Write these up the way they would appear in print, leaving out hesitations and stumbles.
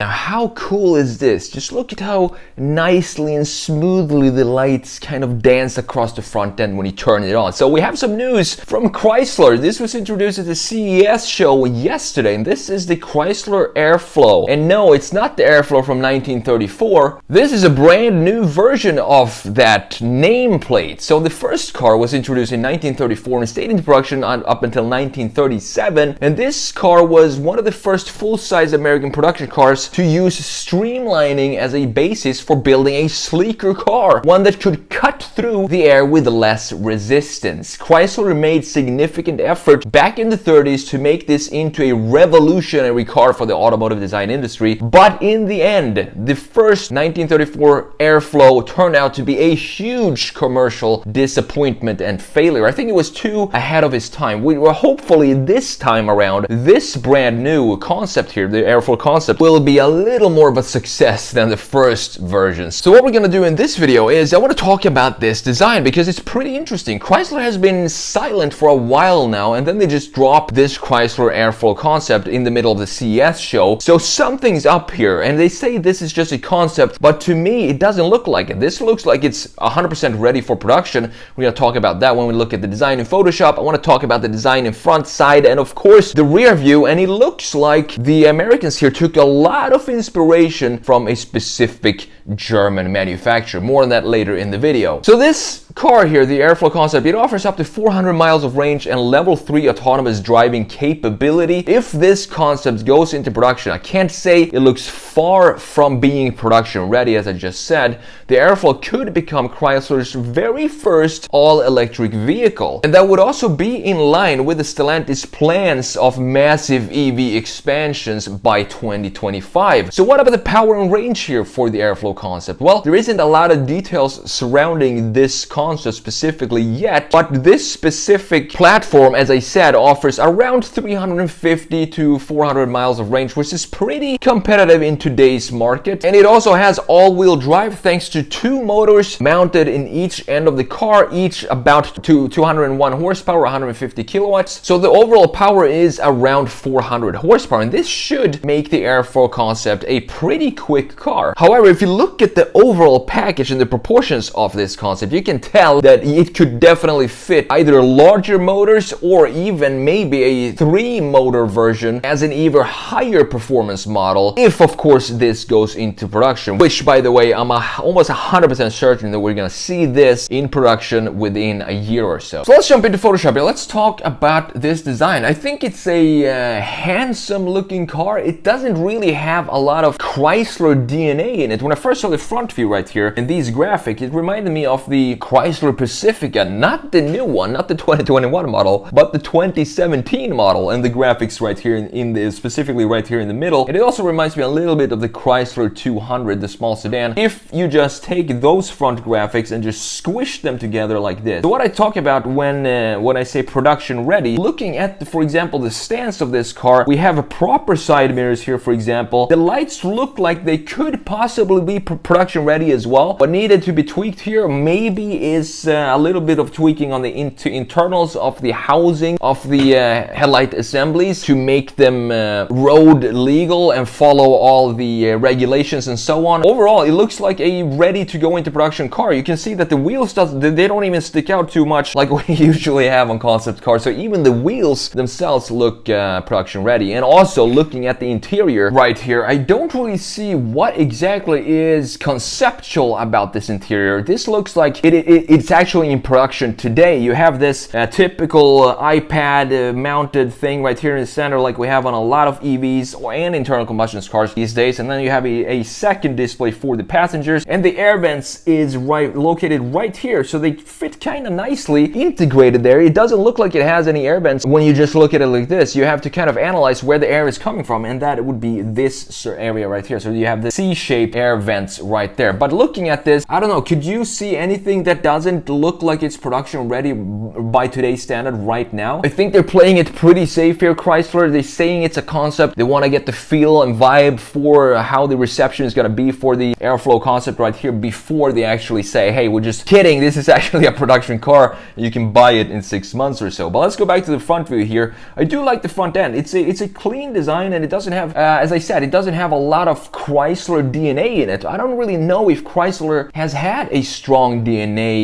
Now, how cool is this? Just look at how nicely and smoothly the lights kind of dance across the front end when you turn it on. So we have some news from Chrysler. This was introduced at the CES show yesterday, and this is the Chrysler Airflow. And no, it's not the Airflow from 1934. This is a brand new version of that nameplate. So the first car was introduced in 1934 and stayed in production up until 1937. And this car was one of the first full-size American production cars to use streamlining as a basis for building a sleeker car, one that could cut through the air with less resistance. Chrysler made significant effort back in the 30s to make this into a revolutionary car for the automotive design industry, but in the end, the first 1934 Airflow turned out to be a huge commercial disappointment and failure. I think it was too ahead of its time. We were hopefully this time around, this brand new concept here, the Airflow concept, will be a little more of a success than the first versions. So what we're gonna do in this video is I want to talk about this design because it's pretty interesting. Chrysler has been silent for a while now, and then they just dropped this Chrysler Airflow concept in the middle of the CES show. So something's up here, and they say this is just a concept, but to me it doesn't look like it. This looks like it's 100% ready for production. We're gonna talk about that when we look at the design in Photoshop. I want to talk about the design in front, side, and of course the rear view, and it looks like the Americans here took a lot of inspiration from a specific German manufacturer. More on that later in the video. So this car here, the Airflow concept, it offers up to 400 miles of range and level 3 autonomous driving capability. If this concept goes into production, I can't say it looks far from being production ready. As I just said, the Airflow could become Chrysler's very first all-electric vehicle, and that would also be in line with the Stellantis plans of massive EV expansions by 2025. So what about the power and range here for the Airflow concept? Well, there isn't a lot of details surrounding this concept specifically yet, but this specific platform, as I said, offers around 350 to 400 miles of range, which is pretty competitive in today's market. And it also has all-wheel drive thanks to two motors mounted in each end of the car, each about 201 horsepower, 150 kilowatts. So the overall power is around 400 horsepower, and this should make the Airflow concept a pretty quick car. However, if you look at the overall package and the proportions of this concept, you can tell that it could definitely fit either larger motors or even maybe a 3-motor version as an even higher performance model, if of course this goes into production, which by the way I'm almost 100% certain that we're gonna see this in production within a year or so. So let's jump into Photoshop here. Let's talk about this design. I think it's a handsome looking car. It doesn't really have a lot of Chrysler DNA in it. When I first saw the front view right here in these graphics, it reminded me of the Chrysler Pacifica, not the new one, not the 2021 model, but the 2017 model, and the graphics right here in the specifically right here in the middle. And it also reminds me a little bit of the Chrysler 200, the small sedan, if you just take those front graphics and just squish them together like this. So what I talk about when I say production ready, looking at for example the stance of this car, we have a proper side mirrors here, for example. The lights look like they could possibly be production ready as well, but needed to be tweaked here maybe is a little bit of tweaking on the internals of the housing of the headlight assemblies to make them road legal and follow all the regulations and so on. Overall, it looks like a ready to go into production car. You can see that the wheels they don't even stick out too much like we usually have on concept cars. So even the wheels themselves look production ready. And also looking at the interior right here, I don't really see what exactly is conceptual about this interior. This looks like it's actually in production today. You have this typical iPad mounted thing right here in the center like we have on a lot of EVs and internal combustion cars these days, and then you have a second display for the passengers, and the air vents is located right here, so they fit kind of nicely integrated there. It doesn't look like it has any air vents when you just look at it like this. You have to kind of analyze where the air is coming from, and that would be this area right here. So you have the C-shaped air vents right there. But looking at this, I don't know, could you see anything that doesn't look like it's production ready by today's standard right now. I think they're playing it pretty safe here, Chrysler. They're saying it's a concept. They want to get the feel and vibe for how the reception is going to be for the Airflow concept right here before they actually say, hey, we're just kidding, this is actually a production car, you can buy it in 6 months or so. But let's go back to the front view here. I do like the front end. It's a clean design, and it doesn't have, as I said, it doesn't have a lot of Chrysler DNA in it. I don't really know if Chrysler has had a strong DNA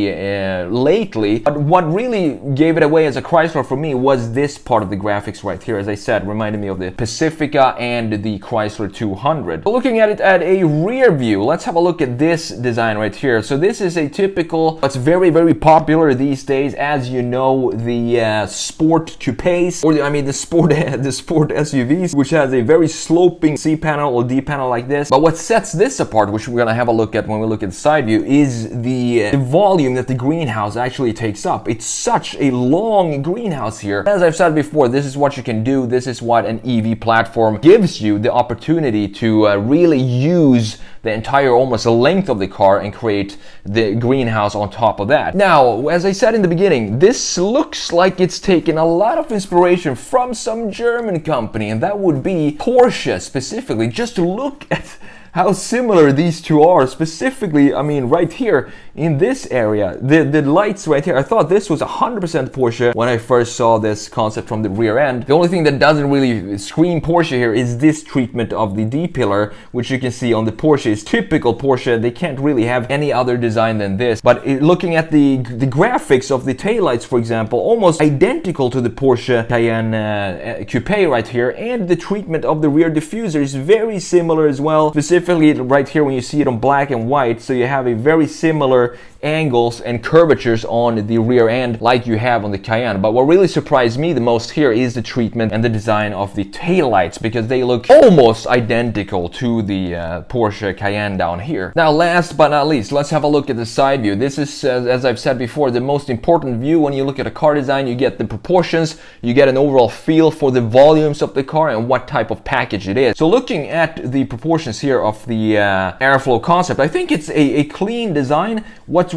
lately, but what really gave it away as a Chrysler for me was this part of the graphics right here. As I said, reminded me of the Pacifica and the Chrysler 200. Looking at it at a rear view, let's have a look at this design right here. So this is a typical, what's very, very popular these days, as you know, the sport coupes, or the sport SUVs, which has a very sloping C panel or D panel like this. But what sets this apart, which we're gonna have a look at when we look at the side view, is the volume that the greenhouse actually takes up. It's such a long greenhouse here. As I've said before, this is what you can do. This is what an EV platform gives you the opportunity to really use the entire almost length of the car and create the greenhouse on top of that. Now, as I said in the beginning, this looks like it's taken a lot of inspiration from some German company, and that would be Porsche specifically. Just to look at how similar these two are, specifically, I mean, right here in this area, the lights right here, I thought this was 100% Porsche when I first saw this concept from the rear end. The only thing that doesn't really scream Porsche here is this treatment of the D-pillar, which you can see on the Porsche is typical Porsche. They can't really have any other design than this. But looking at the graphics of the taillights, for example, almost identical to the Porsche Cayenne Coupe right here, and the treatment of the rear diffuser is very similar as well, specifically right here when you see it on black and white. So you have a very similar angles and curvatures on the rear end like you have on the Cayenne. But what really surprised me the most here is the treatment and the design of the taillights, because they look almost identical to the Porsche Cayenne down here. Now, last but not least, let's have a look at the side view. This is, as I've said before, the most important view when you look at a car design. You get the proportions, you get an overall feel for the volumes of the car and what type of package it is. So looking at the proportions here of the Airflow concept, I think it's a clean design. What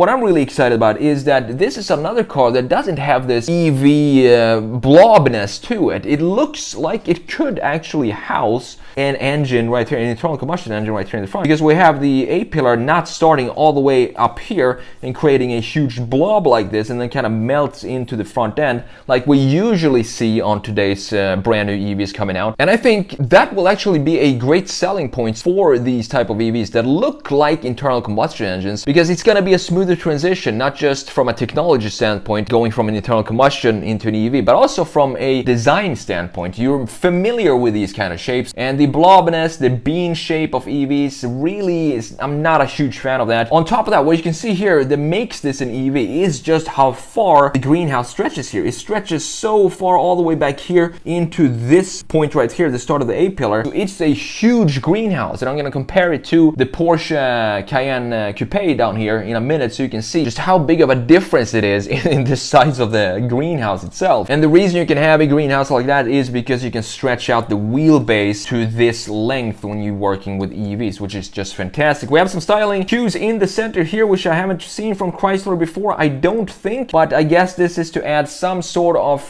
I'm really excited about is that this is another car that doesn't have this EV blobness to it. It looks like it could actually house an engine right here, an internal combustion engine right here in the front, because we have the A-pillar not starting all the way up here and creating a huge blob like this, and then kind of melts into the front end like we usually see on today's brand new EVs coming out. And I think that will actually be a great selling point for these type of EVs that look like internal combustion engines, because it's going to be a smoother transition, not just from a technology standpoint going from an internal combustion into an EV, but also from a design standpoint. You're familiar with these kind of shapes, and the blobness, the bean shape of EVs really is, I'm not a huge fan of that. On top of that, what you can see here that makes this an EV is just how far the greenhouse stretches here. It stretches so far all the way back here into this point right here, the start of the A-pillar. So it's a huge greenhouse, and I'm going to compare it to the Porsche Cayenne Coupe down here in a minute, so you can see just how big of a difference it is in the size of the greenhouse itself. And the reason you can have a greenhouse like that is because you can stretch out the wheelbase to this length when you're working with EVs, which is just fantastic. We have some styling cues in the center here, which I haven't seen from Chrysler before, I don't think, but I guess this is to add some sort of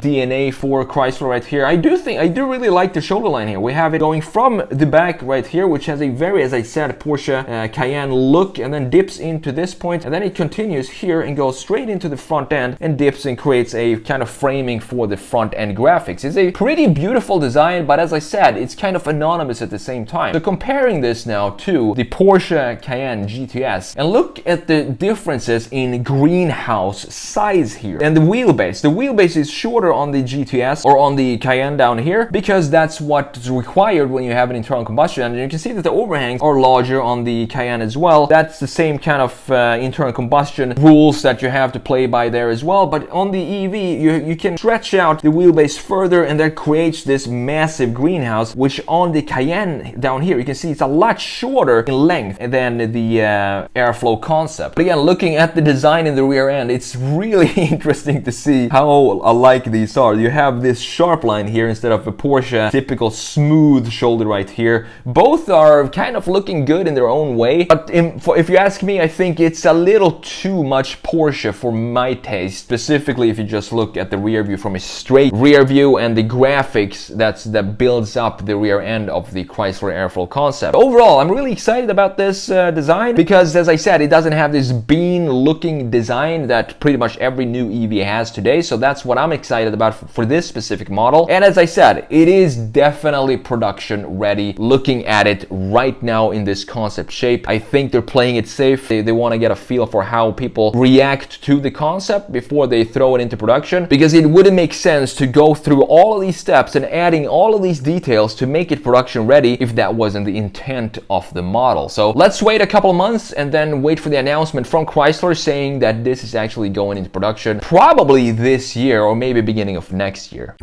DNA for Chrysler right here. I do really like the shoulder line here. We have it going from the back right here, which has a very, as I said, Porsche Cayenne look, and then dips into this point, and then it continues here and goes straight into the front end and dips and creates a kind of framing for the front end graphics. It's a pretty beautiful design, but as I said, it's kind of anonymous at the same time. So comparing this now to the Porsche Cayenne GTS, and look at the differences in greenhouse size here and the wheelbase. The wheelbase is shorter on the GTS or on the Cayenne down here, because that's what's required when you have an internal combustion engine. You can see that the overhangs are larger on the Cayenne as well. That's the same kind of internal combustion rules that you have to play by there as well. But on the EV, you can stretch out the wheelbase further, and that creates this massive greenhouse, which on the Cayenne down here, you can see it's a lot shorter in length than the Airflow concept. But again, looking at the design in the rear end, it's really interesting to see how alike these are. You have this sharp line here instead of a Porsche typical smooth shoulder right here. Both are kind of looking good in their own way, but if you ask me, Personally, I think it's a little too much Porsche for my taste, specifically if you just look at the rear view from a straight rear view and the graphics that builds up the rear end of the Chrysler Airflow concept. Overall, I'm really excited about this design because, as I said, it doesn't have this bean-looking design that pretty much every new EV has today, so that's what I'm excited about for this specific model. And as I said, it is definitely production ready. Looking at it right now in this concept shape, I think they're playing it safe. They want to get a feel for how people react to the concept before they throw it into production, because it wouldn't make sense to go through all of these steps and adding all of these details to make it production ready if that wasn't the intent of the model. So let's wait a couple of months and then wait for the announcement from Chrysler saying that this is actually going into production probably this year or maybe beginning of next year.